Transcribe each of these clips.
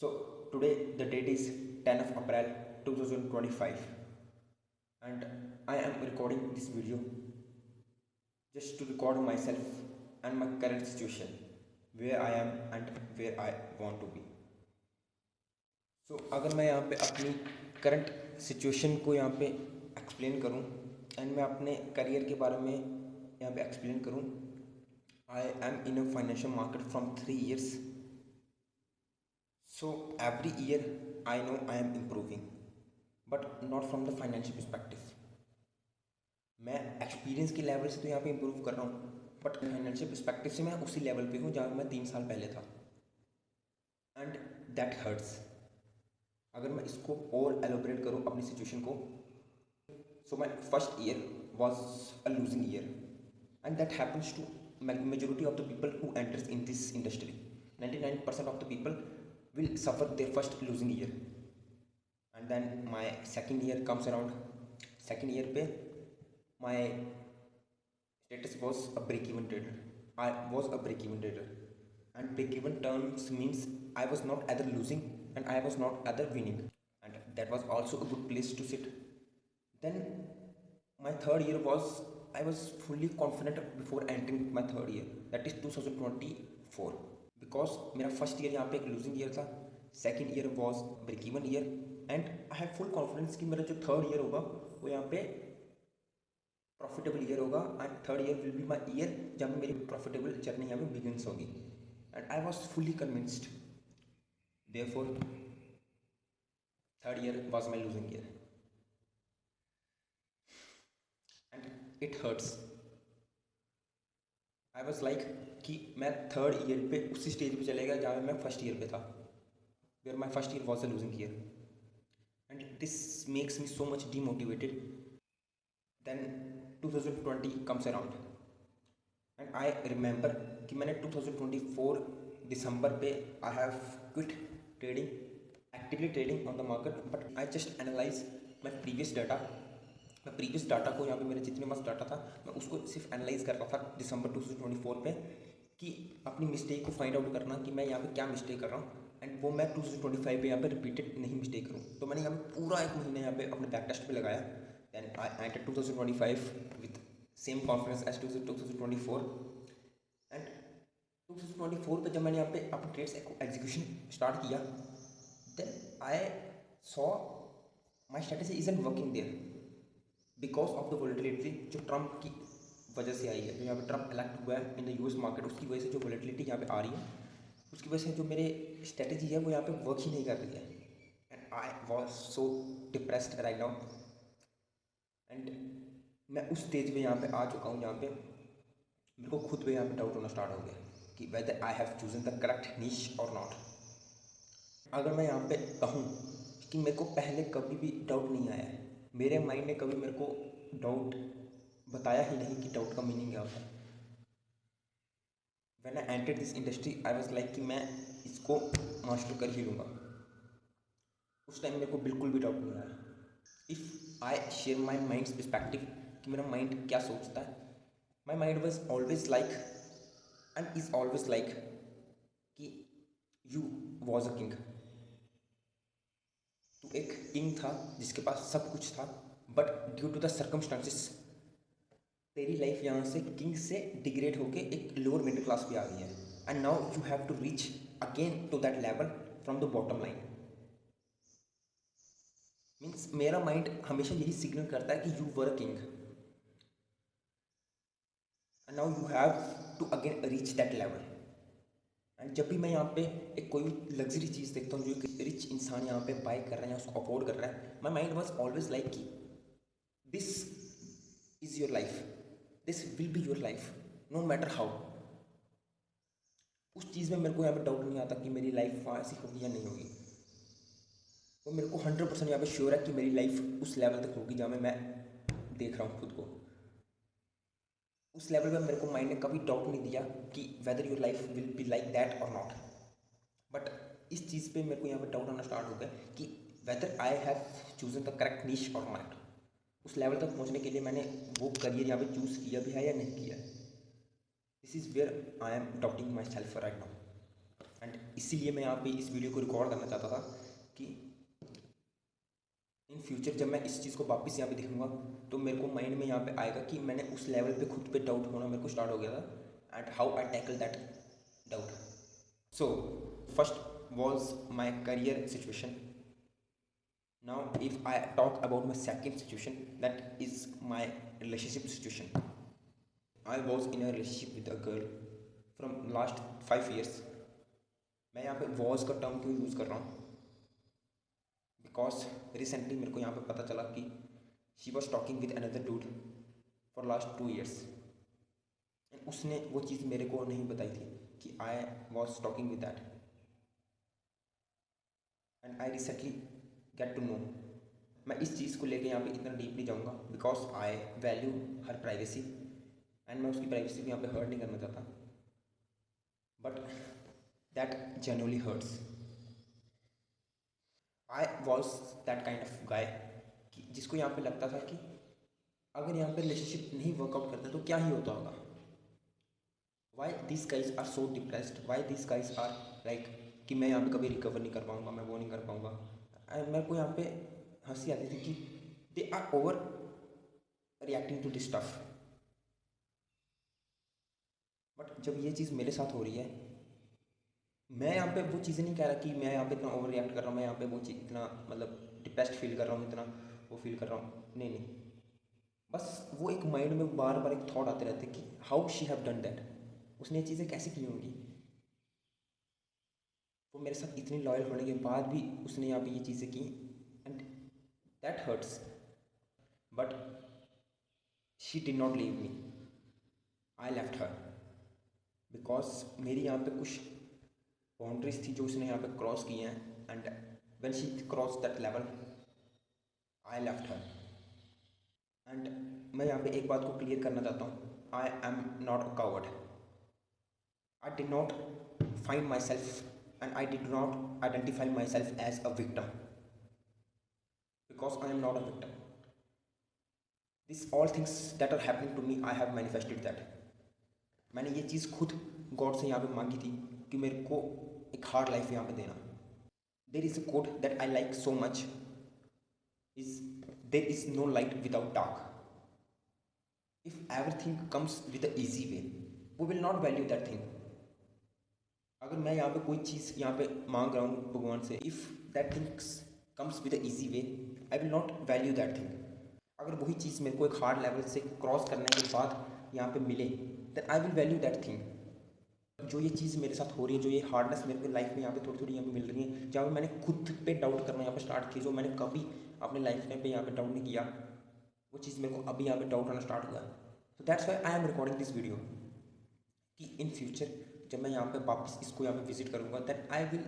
So today the date is 10th of April 2025 and I am recording this video just to record myself and my current situation, where I am and where I want to be. So अगर मैं यहाँ पे अपनी current situation को यहाँ पे explain करूँ and मैं अपने करियर के बारे में यहाँ पे एक्सप्लेन करूँ, I am in a financial market from 3 years. So every year I know I am improving, but not from the financial perspective. मैं एक्सपीरियंस के लेवल से तो यहाँ पे इम्प्रूव कर रहा हूँ, बट फाइनेंशियल पर्सपेक्टिव से मैं उसी लेवल पे हूँ जहाँ मैं 3 साल पहले था, एंड दैट हर्ट्स. अगर मैं इसको और एलोबरेट करूँ अपनी सिचुएशन को, so my first year was a losing year and that happens to majority of the people who enters in this industry. 99% of the people will suffer their first losing year, and then my second year comes around. Second year पे my status was a break-even trader. I was a break-even trader, and break-even terms means I was not either losing and I was not either winning, and that was also a good place to sit. Then my third year was, I was fully confident before entering my third year, that is 2024, because मेरा first year यहाँ पे एक losing year था, second year was break even year, and I have full confidence कि मेरा जो third year होगा वो यहाँ पे प्रॉफिटेबल ईयर होगा, and third year will be my year जब मेरी प्रॉफिटेबल जर्नी यहाँ पे बिगिनस होगी, and I was fully convinced. Therefore third year was my losing year and it hurts. I was like कि मैं थर्ड ईयर पे उसी स्टेज पे चलेगा जहाँ मैं फर्स्ट ईयर पे था, where my first year was a losing year, and this makes me so much demotivated. Then 2020 comes around and I remember कि मैंने 2024 दिसंबर पे I have quit trading, actively trading on the market, but I just analyse my previous data. मैं previous data को यहाँ पे मेरे जितने पास डाटा था मैं उसको सिर्फ एनालाइज कर रहा था दिसंबर 2024 पे, कि अपनी मिस्टेक को फाइंड आउट करना कि मैं यहाँ पे क्या मिस्टेक कर रहा हूँ, एंड वो मैं 2025 पे यहाँ पे रिपीटेड नहीं मिस्टेक करूँ. तो मैंने यहाँ पे पूरा एक महीने यहाँ पे अपने बैक टेस्ट पे लगाया. Then I enter 2025 with same confidence as 2024, and 2024 पे जब मैंने यहाँ पे अपने ट्रेड्स एग्जीक्यूशन स्टार्ट किया, then I saw my strategy isn't working there because of the volatility जो ट्रम्प की वजह से आई है, जो यहाँ पे ट्रम्प इलेक्ट हुआ है इन द यूएस मार्केट, उसकी वजह से जो वोलेटिलिटी यहाँ पे आ रही है, उसकी वजह से जो मेरे स्ट्रेटेजी है वो यहाँ पे वर्क ही नहीं कर रही है, and I was so depressed right now. And मैं उस स्टेज पे यहाँ पे आ चुका हूँ जहाँ पे मेरे को खुद पे यहाँ पे डाउट होना स्टार्ट हो गया कि whether I have chosen the correct niche or not. अगर मैं यहाँ पे कहूँ कि मेरे को पहले कभी भी डाउट नहीं आया है, मेरे माइंड ने कभी मेरे को डाउट बताया ही नहीं कि डाउट का मीनिंग क्या होता है. When I enter this industry I was like कि मैं इसको मास्टर कर ही लूँगा. उस टाइम मेरे को बिल्कुल भी डाउट नहीं आया. If I share my mind's perspective कि मेरा माइंड क्या सोचता है, my mind was always like and is always like कि यू वॉज अ किंग. तो एक किंग था जिसके पास सब कुछ था, but due to the circumstances तेरी लाइफ यहाँ से किंग से डिग्रेड होके एक लोअर मिडिल क्लास पे आ गई है, and now you have to reach again to that level from the bottom line. Means मेरा माइंड हमेशा यही सिग्नल करता है कि you were a king and now you have to again reach that level. And जब भी मैं यहाँ पे एक कोई भी लग्जरी चीज़ देखता हूँ जो एक रिच इंसान यहाँ पे बाय कर रहा है या उसको अफोर्ड कर रहा है, my mind was always like कि this is your life, this will be your life no matter how. उस चीज़ में मेरे को यहाँ पे डाउट नहीं आता कि मेरी लाइफ ऐसी होगी या नहीं होगी. तो मेरे को 100% यहाँ पे श्योर है कि मेरी लाइफ उस लेवल तक होगी जहाँ मैं देख रहा हूँ खुद को. उस लेवल पे मेरे को माइंड ने कभी डाउट नहीं दिया कि whether your life will be like that और नॉट. बट इस चीज़ पे मेरे को यहाँ पे डाउट आना स्टार्ट हो गया कि whether I have chosen the correct niche or not. उस लेवल तक पहुँचने के लिए मैंने वो करियर यहाँ पे चूज़ किया भी है या नहीं किया. This is where I am doubting myself right now. And इसीलिए मैं यहाँ पे इस वीडियो को रिकॉर्ड करना चाहता था कि इन फ्यूचर जब मैं इस चीज़ को वापस यहाँ पे देखूँगा तो मेरे को माइंड में यहाँ पे आएगा कि मैंने उस लेवल पे खुद पे डाउट होना मेरे को स्टार्ट हो गया था and how I tackle that doubt. So first was my career situation. Now if I talk about my second situation, that is my relationship situation. I was in a relationship with a girl from last 5 years. मैं यहाँ पे was का term क्यों use कर रहा हूँ, because recently मेरे को यहाँ पे पता चला कि she was talking with another dude for last 2 years. उसने वो चीज़ मेरे को नहीं बताई थी कि I was talking with that and I recently get to know. मैं इस चीज़ को लेके यहाँ पे इतना डीपली जाऊँगा because I value her privacy and मैं उसकी प्राइवेसी को यहाँ पे हर्ट नहीं करना चाहता, but that genuinely hurts. I was that kind of guy कि जिसको यहाँ पे लगता था कि अगर यहाँ पे रिलेशनशिप नहीं वर्कआउट करता तो क्या ही होता होगा. Why this guys are so depressed, why this guys are like कि मैं यहाँ पे कभी रिकवर नहीं कर पाऊँगा, मैं वो नहीं कर पाऊँगा. एंड मेरे को यहाँ पे हंसी आती थी कि they are over reacting to this stuff. But जब ये चीज़ मेरे साथ हो रही है, मैं यहाँ पे वो चीज़ें नहीं कह रहा कि मैं यहाँ पे इतना ओवर रिएक्ट कर रहा हूँ, मैं यहाँ पे वो चीज़ इतना मतलब डिप्रेस्ड फील कर रहा हूँ, इतना वो फील कर रहा हूँ. नहीं नहीं, बस वो एक माइंड में बार बार एक थॉट आते रहते कि how she have done that. उसने ये चीज़ें कैसे की होंगी. वो मेरे साथ इतनी लॉयल होने के बाद भी उसने यहाँ पे ये चीज़ें की and that hurts. But she did not leave me, I left her because मेरी यहाँ पे कुछ बाउंड्रीज थी जो उसने यहाँ पे क्रॉस की हैं and when she cross that level I left her. And मैं यहाँ पे एक बात को क्लियर करना चाहता हूँ, I am not a coward. I did not find my self and I did not identify myself as a victim because I am not a victim. These all things that are happening to me, I have manifested that. मैंने ये चीज़ खुद God से यहाँ पे मांगी थी कि मेरे को एक हार्ड लाइफ यहाँ पे देना. There is a quote that I like so much is there is no light without dark. If everything comes with the easy way, we will not value that thing. अगर मैं यहाँ पे कोई चीज़ यहाँ पे मांग रहा हूँ भगवान से, if that things comes with a easy way, I will not value that thing. अगर वही चीज़ मेरे को एक हार्ड लेवल से क्रॉस करने के बाद यहाँ पे मिले, then I will value that thing. जो ये चीज़ मेरे साथ हो रही है, जो ये हार्डनेस मेरे को लाइफ में यहाँ पे थोड़ी थोड़ी यहाँ पे मिल रही है, जहाँ पे मैंने खुद पे डाउट करना यहाँ पे स्टार्ट किया, जो मैंने कभी अपने लाइफ टाइम पे यहाँ पे डाउट नहीं किया, वो चीज़ मेरे को अभी यहाँ पे डाउट होना स्टार्ट हुआ. So that's why I am recording this video कि इन फ्यूचर जब मैं यहाँ पे वापस इसको यहाँ पे विजिट करूँगा, दैट आई विल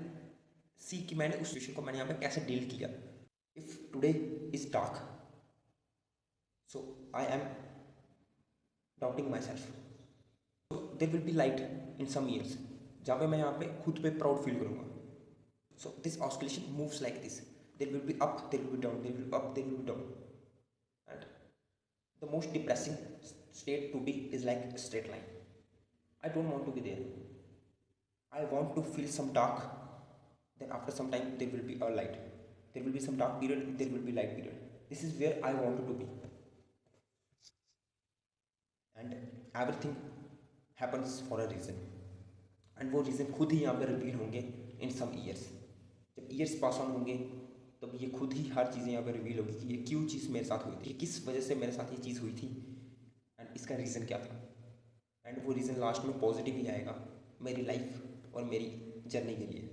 सी कि मैंने उस सिचुएशन को मैंने यहाँ पे कैसे डील किया. If today is dark, so I am doubting myself, so there will be light in some years जहाँ पे मैं यहाँ पे खुद पे प्राउड फील करूँगा. So this oscillation moves like this, there will be up, there will be down, there will be up, there will be down. And the most depressing state to be is like a straight line. I don't want to be there. I want to feel some dark, then after some time there will be a light. There will be some dark period, there will be light period. This is where I wanted to be. And everything happens for a reason. And वो reason खुद ही यहाँ पे reveal होंगे in some years. जब years pass on होंगे तब ये खुद ही हर चीज़ें यहाँ पे रिवील होगी कि ये क्यों चीज़ मेरे साथ हुई थी, किस वजह से मेरे साथ ये चीज़ हुई थी एंड इसका रीज़न क्या था. एंड वो रीज़न लास्ट में पॉजिटिव ही आएगा मेरी लाइफ और मेरी जर्नी के लिए.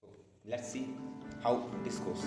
So let's see how this goes.